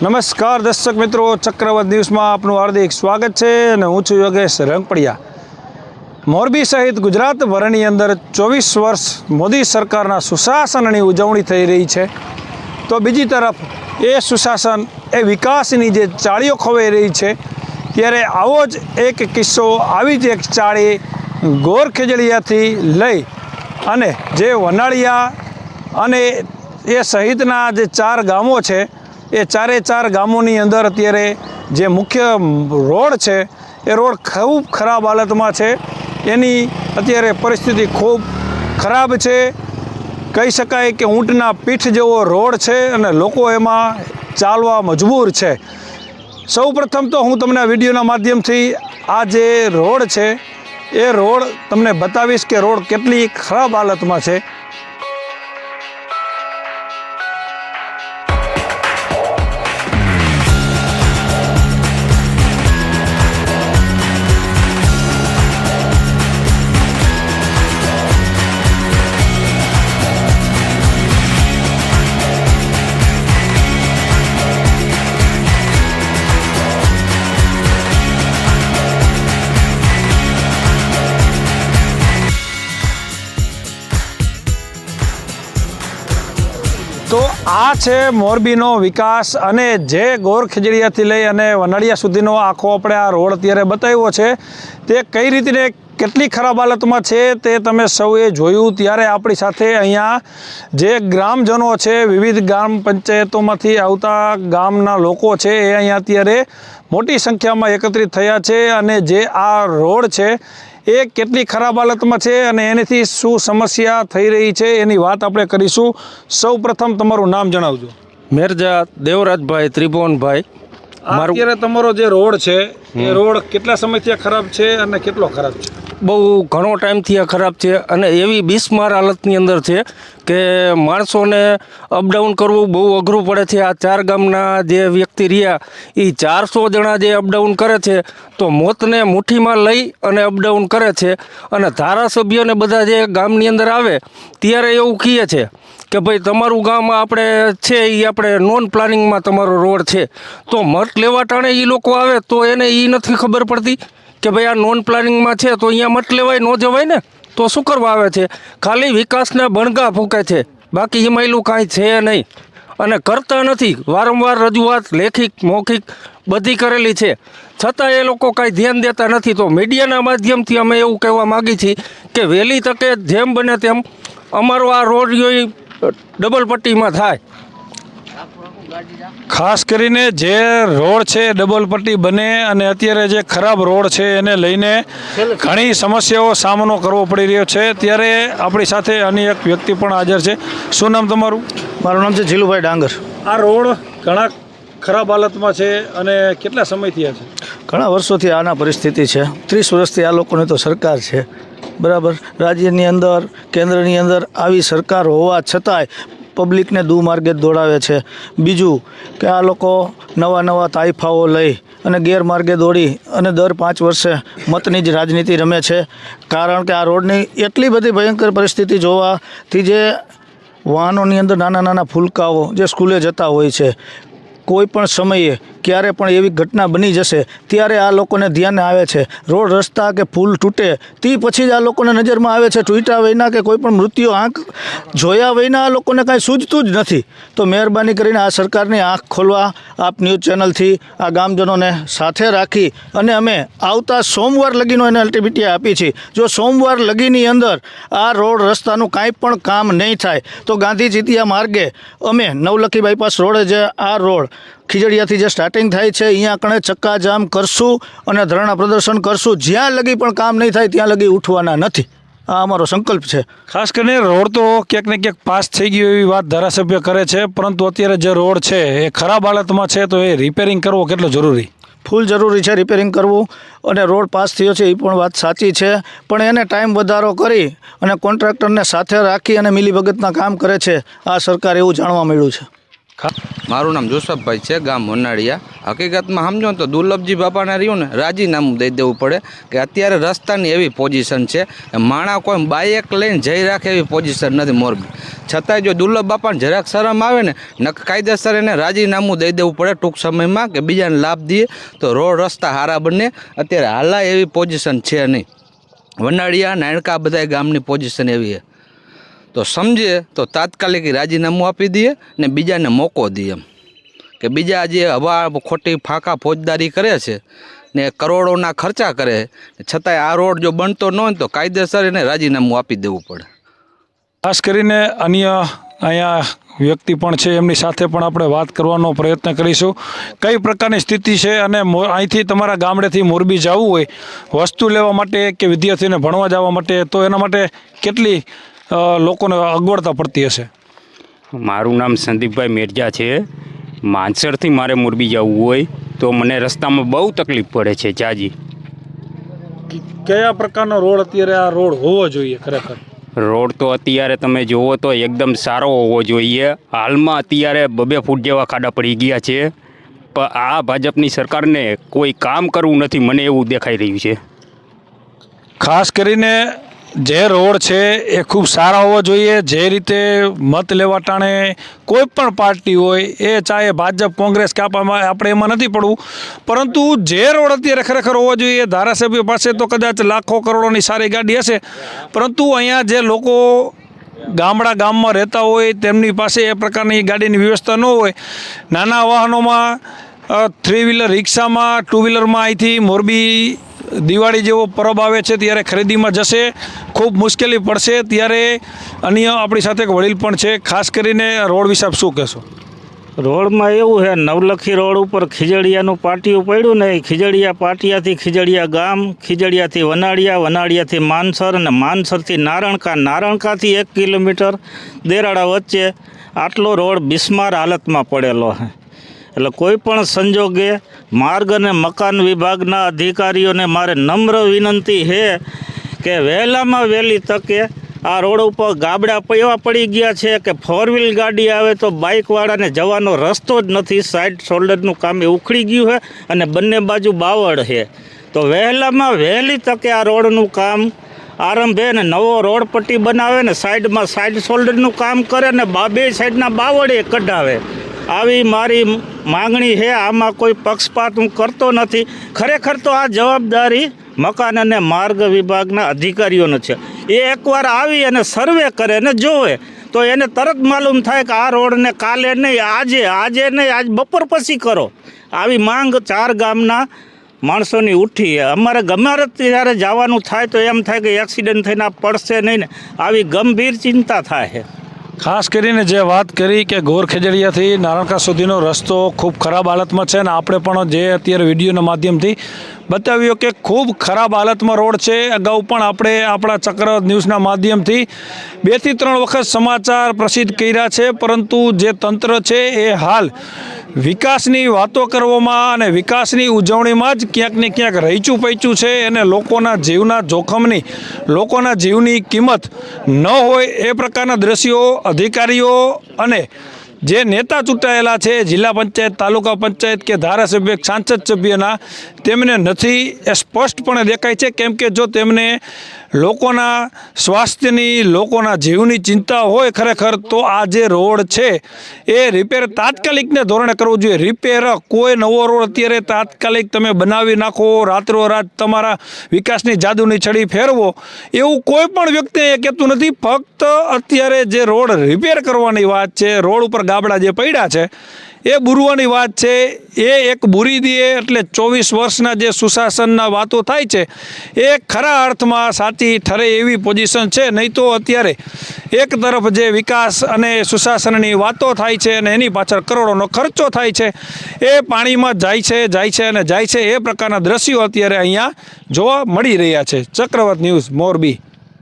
નમસ્કાર દર્શક મિત્રો, ચક્રવાત ન્યૂઝમાં આપનું હાર્દિક સ્વાગત છે અને હું છું યોગેશ રંગપડિયા। મોરબી સહિત ગુજરાતભરની અંદર 24 વર્ષ મોદી સરકારના સુશાસનની ઉજવણી થઈ રહી છે, તો બીજી તરફ એ સુશાસન એ વિકાસની જે ચાળીઓ ખવાઈ રહી છે, ત્યારે આવો જ એક કિસ્સો, આવી જ એક ચાળી ગોર ખેજડીયાથી લઈ અને જે વનાળિયા અને એ સહિતના જે 4 ગામો છે, એ ચારે 4 ગામોની અંદર અત્યારે જે મુખ્ય રોડ છે એ રોડ ખૂબ ખરાબ હાલતમાં છે। એની અત્યારે પરિસ્થિતિ ખૂબ ખરાબ છે, કહી શકાય કે ઊંટના પીઠ જેવો રોડ છે અને લોકો એમાં ચાલવા મજબૂર છે। સૌ પ્રથમ તો હું તમને આ વિડીયોના માધ્યમથી આ જે રોડ છે એ રોડ તમને બતાવીશ કે રોડ કેટલી ખરાબ હાલતમાં છે। તો આ છે મોરબીનો વિકાસ અને જે ગોર ખેજડીયાથી લઈ અને વનાળિયા સુધીનો આખો આપણે આ રોડ અત્યારે બતાવ્યો છે, તે કઈ રીતે કેટલી ખરાબ હાલતમાં છે તે તમે સૌએ જોયું। ત્યારે આપણી સાથે અહીંયા જે ગ્રામજનો છે, વિવિધ ગ્રામ પંચાયતોમાંથી આવતા ગામના લોકો છે, એ અહીંયા અત્યારે મોટી સંખ્યામાં એકત્રિત થયા છે અને જે આ રોડ છે એ કેટલી ખરાબ હાલતમાં છે અને એનાથી શું સમસ્યા થઈ રહી છે એની વાત આપણે કરીશું। સૌ પ્રથમ તમારું નામ જણાવજો। મેરજા દેવરાજભાઈ ત્રિભુવનભાઈ। અત્યારે તમારો જે રોડ છે એ રોડ કેટલા સમયથી ખરાબ છે અને કેટલો ખરાબ છે? બહુ ઘણો ટાઈમથી આ ખરાબ છે અને એવી બિસ્માર હાલતની અંદર છે કે માણસોને અપડાઉન કરવું બહુ અઘરું પડે છે। આ 4 ગામના જે વ્યક્તિ રહ્યા એ 400 જણા જે અપડાઉન કરે છે તો મોતને મુઠ્ઠીમાં લઈ અને અપડાઉન કરે છે અને ધારાસભ્યોને બધા જે ગામની અંદર આવે ત્યારે એવું કહે છે કે ભાઈ તમારું ગામ આપણે છે એ આપણે નોન પ્લાનિંગમાં તમારો રોડ છે, તો મત લેવા ટાણે એ લોકો આવે તો એને એ નથી ખબર પડતી કે ભાઈ આ નોન પ્લાનિંગમાં છે તો અહીંયા મત લેવાય ન જવાય ને, તો શું કરવા આવે છે? ખાલી વિકાસના બણગા ફૂંકે છે, બાકી એમાં એલું કાંઈ છે નહીં અને કરતા નથી। વારંવાર રજૂઆત લેખિત મૌખિક બધી કરેલી છે, છતાં એ લોકો કાંઈ ધ્યાન દેતા નથી। તો મીડિયાના માધ્યમથી અમે એવું કહેવા માગીએ છીએ કે વહેલી તકે જેમ બને તેમ અમારો આ રોડ ડબલ પટ્ટીમાં થાય। ખાસ કરીને જે રોડ છે ડબલ પટ્ટી બને અને અત્યારે જે ખરાબ રોડ છે એને લઈને ઘણી સમસ્યાઓ સામનો કરવો પડી રહ્યો છે। ત્યારે આપણી સાથે અન્ય એક વ્યક્તિ પણ હાજર છે। શું નામ તમારું? મારું નામ છે જીલુભાઈ ડાંગર। આ રોડ ઘણા ખરાબ હાલતમાં છે અને કેટલા સમયથી આ છે? ઘણા વર્ષોથી આના પરિસ્થિતિ છે। 30 વર્ષથી આ લોકોની તો સરકાર છે, બરાબર। રાજ્યની અંદર, કેન્દ્રની અંદર આવી સરકાર હોવા છતાંય પબ્લિકને દુમાર્ગે દોડાવે છે। બીજું કે આ લોકો નવા તાઇફાઓ લઈ અને ગેરમાર્ગે દોડી અને દર 5 વર્ષે મતની જ રાજનીતિ રમે છે। કારણ કે આ રોડની એટલી બધી ભયંકર પરિસ્થિતિ જોવાથી જે વાહનોની અંદર નાના ફૂલકાઓ જે સ્કૂલે જતા હોય છે, કોઈ પણ સમયે ક્યારે પણ એવી ઘટના બની જશે ત્યારે આ લોકોને ધ્યાન આવે છે। રોડ રસ્તા કે પુલ તૂટે તે પછી જ આ લોકોને નજરમાં આવે છે, તૂટ્યા વિના કે કોઈ પણ મૃત્યુ આંખ જોયા વિના આ લોકોને કાંઈ સૂઝતું જ નથી। તો મહેરબાની કરીને આ સરકારની આંખ ખોલવા આપ ન્યૂઝ ચેનલથી આ ગામજનોને સાથે રાખી અને અમે આવતા સોમવાર લગીનો એને અલ્ટિમેટમ આપી છે। જો સોમવાર લગીની અંદર આ રોડ રસ્તાનું કાંઈ પણ કામ નહીં થાય તો ગાંધી જીતિયા માર્ગે અમે નવલખી બાયપાસ રોડે જે આ રોડ ખીજડીયાથી જે સ્ટાર્ટિંગ થાય છે અહીંયા કણે ચક્કાજામ કરશું અને ધરણા પ્રદર્શન કરશું। જ્યાં લગી પણ કામ નહીં થાય ત્યાં લગી ઉઠવાના નથી, આ અમારો સંકલ્પ છે। ખાસ કરીને રોડ તો ક્યાંક ને ક્યાંક પાસ થઈ ગયો એવી વાત ધારાસભ્ય કરે છે, પરંતુ અત્યારે જે રોડ છે એ ખરાબ હાલતમાં છે, તો એ રિપેરિંગ કરવો કેટલો જરૂરી? ફૂલ જરૂરી છે રિપેરિંગ કરવું, અને રોડ પાસ થયો છે એ પણ વાત સાચી છે, પણ એને ટાઈમ વધારો કરી અને કોન્ટ્રાક્ટરને સાથે રાખી અને મિલીભગતના કામ કરે છે આ સરકાર, એવું જાણવા મળ્યું છે। મારું નામ જોસફભાઈ છે, ગામ વનાળિયા. હકીકતમાં સમજો ને તો દુર્લભજી બાપાને રહ્યું ને રાજીનામું દઈ દેવું પડે કે અત્યારે રસ્તાની એવી પોઝિશન છે, માણા કોઈ બાઇક લઈને જઈ રાખે એવી પોઝિશન નથી મોરબી. છતાંય જો દુર્લભ બાપાને જરાક શરમ આવે ને કાયદેસર એને રાજીનામું દઈ દેવું પડે ટૂંક સમયમાં, કે બીજાને લાભ દઈએ તો રોડ રસ્તા સારા બને. અત્યારે હાલાય એવી પોઝિશન છે નહીં. વનાળિયા નાણકા બધા ગામની પોઝિશન એવી છે, તો સમજે તો તાત્કાલિક રાજીનામું આપી દઈએ ને બીજાને મોકો દઈએ, એમ કે બીજા જે હવા ખોટી ફાંકા ફોજદારી કરે છે ને કરોડોના ખર્ચા કરે, છતાંય આ રોડ જો બનતો ન હોય તો કાયદેસર એને રાજીનામું આપી દેવું પડે. ખાસ કરીને અન્ય અહીંયા વ્યક્તિ પણ છે, એમની સાથે પણ આપણે વાત કરવાનો પ્રયત્ન કરીશું. કઈ પ્રકારની સ્થિતિ છે અને અહીંથી તમારા ગામડેથી મોરબી જવું હોય વસ્તુ લેવા માટે કે વિદ્યાર્થીઓને ભણવા જવા માટે, તો એના માટે કેટલી લોકોને અગવડતા પડતી હશે? મારું નામ સંદીપભાઈ મેરજા છે. માનસરથી મારે મોરબી જવું હોય તો મને રસ્તામાં બહુ તકલીફ પડે છે જાજી. કયા પ્રકારનો રોડ અત્યારે આ રોડ હોવો જોઈએ? ખરેખર રોડ તો અત્યારે તમે જુઓ તો એકદમ સારો હોવો જોઈએ. હાલમાં અત્યારે 2 ફૂટ જેવા ખાડા પડી ગયા છે, પણ આ ભાજપની સરકારને કોઈ કામ કરવું નથી, મને એવું દેખાઈ રહ્યું છે. ખાસ કરીને જે રોડ છે એ ખૂબ સારા હોવા જોઈએ. જે રીતે મત લેવા ટાણે કોઈ પણ પાર્ટી હોય, એ ચાહે ભાજપ કોંગ્રેસ કે આપણે એમાં નથી પડવું, પરંતુ જે રોડ અત્યારે ખરેખર હોવો જોઈએ. ધારાસભ્ય પાસે તો કદાચ લાખો કરોડોની સારી ગાડી હશે, પરંતુ અહીંયા જે લોકો ગામમાં રહેતા હોય તેમની પાસે એ પ્રકારની ગાડીની વ્યવસ્થા ન હોય. નાના વાહનોમાં 3 વ્હીલર, રિક્ષામાં, 2 વ્હીલરમાં અહીંથી મોરબી દિવાળી જેવો પરબ આવે છે ત્યારે ખરીદીમાં જશે, ખૂબ મુશ્કેલી પડશે. ત્યારે અન્ય આપણી સાથે એક વડીલ પણ છે. ખાસ કરીને રોડ વિશે આપ શું કહેશો? રોડમાં એવું છે, નવલખી રોડ ઉપર ખીજડીયાનું પાટિયું પડ્યું ને, ખીજડીયા પાટિયાથી ખીજડીયા ગામ, ખીજડીયાથી વનાળિયા, વનાળિયાથી માનસર અને માનસરથી નારણકા, નારણકાથી 1 કિલોમીટર દેરાડા વચ્ચે આટલો રોડ બિસ્માર હાલતમાં પડેલો છે. એટલે કોઈ પણ સંજોગે માર્ગ અને મકાન વિભાગના અધિકારીઓને મારે નમ્ર વિનંતી છે કે વહેલામાં વહેલી તકે આ રોડ ઉપર ગાબડા એવા પડી ગયા છે કે 4 વ્હીલ ગાડી આવે તો બાઇકવાળાને જવાનો રસ્તો જ નથી. સાઈડ શોલ્ડરનું કામ એ ઉખડી ગયું છે અને બંને બાજુ બાવળ છે. તો વહેલામાં વહેલી તકે આ રોડનું કામ આરંભે ને નવો રોડ પટ્ટી બનાવે ને સાઈડમાં સાઈડ શોલ્ડરનું કામ કરે ને 2 સાઈડના બાવળે કઢાવે. આવી મારી માગણી છે. આમાં કોઈ પક્ષપાત હું કરતો નથી. ખરેખર તો આ જવાબદારી મકાન અને માર્ગ વિભાગના અધિકારીઓનો છે. એ એકવાર આવી અને સર્વે કરે ને જોવે તો એને તરત માલુમ થાય કે આ રોડને કાલે નહીં, આજે નહીં, આજ બપોર પછી કરો. આવી માંગ 4 ગામના માણસોની ઉઠી. અમારે ગમે ત્યારે જવાનું થાય તો એમ થાય કે એક્સિડન્ટ થઈને પડશે નહીં ને, આવી ગંભીર ચિંતા થાય છે. ખાસ કરીને જે વાત કરી કે ગોર ખેજડીયાથી નારણકા સુધીનો રસ્તો ખૂબ ખરાબ હાલતમાં છે, અને આપણે પણ જે અત્યારે વિડીયોના માધ્યમથી બતાવ્યો કે ખૂબ ખરાબ હાલતમાં રોડ છે. અગાઉ પણ આપણે આપણા ચક્રવાત ન્યૂઝના માધ્યમથી 2 થી 3 વખત સમાચાર પ્રસિદ્ધ કર્યા છે, પરંતુ જે તંત્ર છે એ હાલ વિકાસની વાતો કરવામાં અને વિકાસની ઉજવણીમાં જ ક્યાંક ને ક્યાંક રહીચું પૈચું છે. અને લોકોના જીવના જોખમની, લોકોના જીવની કિંમત ન હોય એ પ્રકારના દ્રશ્યો અધિકારીઓ અને જે નેતા ચૂંટાયેલા છે, જિલ્લા પંચાયત, તાલુકા પંચાયત કે ધારાસભ્ય, સાંસદ સભ્યના, તેમને નથી એ સ્પષ્ટપણે દેખાય છે. કેમ કે જો તેમને લોકોના સ્વાસ્થ્યની, લોકોના જીવની ચિંતા હોય ખરેખર, તો આ જે રોડ છે એ રિપેર તાત્કાલિકને ધોરણે કરવું જોઈએ. રિપેર કોઈ નવો રોડ અત્યારે તાત્કાલિક તમે બનાવી નાખો, રાત્રોરાત તમારા વિકાસની જાદુની છડી ફેરવો, એવું કોઈ પણ વ્યક્તિ કહેતું નથી. ફક્ત અત્યારે જે રોડ રિપેર કરવાની વાત છે, રોડ ઉપર ગાબડા જે પડ્યા છે એ બુરવાની વાત છે. એ એક બુરી દે એટલે 24 વર્ષના જે સુશાસનના વાતો થાય છે એ ખરા અર્થમાં સાચી ઠરે એવી પોઝિશન છે. નહીં તો અત્યારે એક તરફ જે વિકાસ અને સુશાસનની વાતો થાય છે અને એની પાછળ કરોડોનો ખર્ચો થાય છે, એ પાણીમાં જાય છે. એ પ્રકારના દ્રશ્યો અત્યારે અહીંયા જોવા મળી રહ્યા છે. ચક્રવાત ન્યૂઝ મોરબી.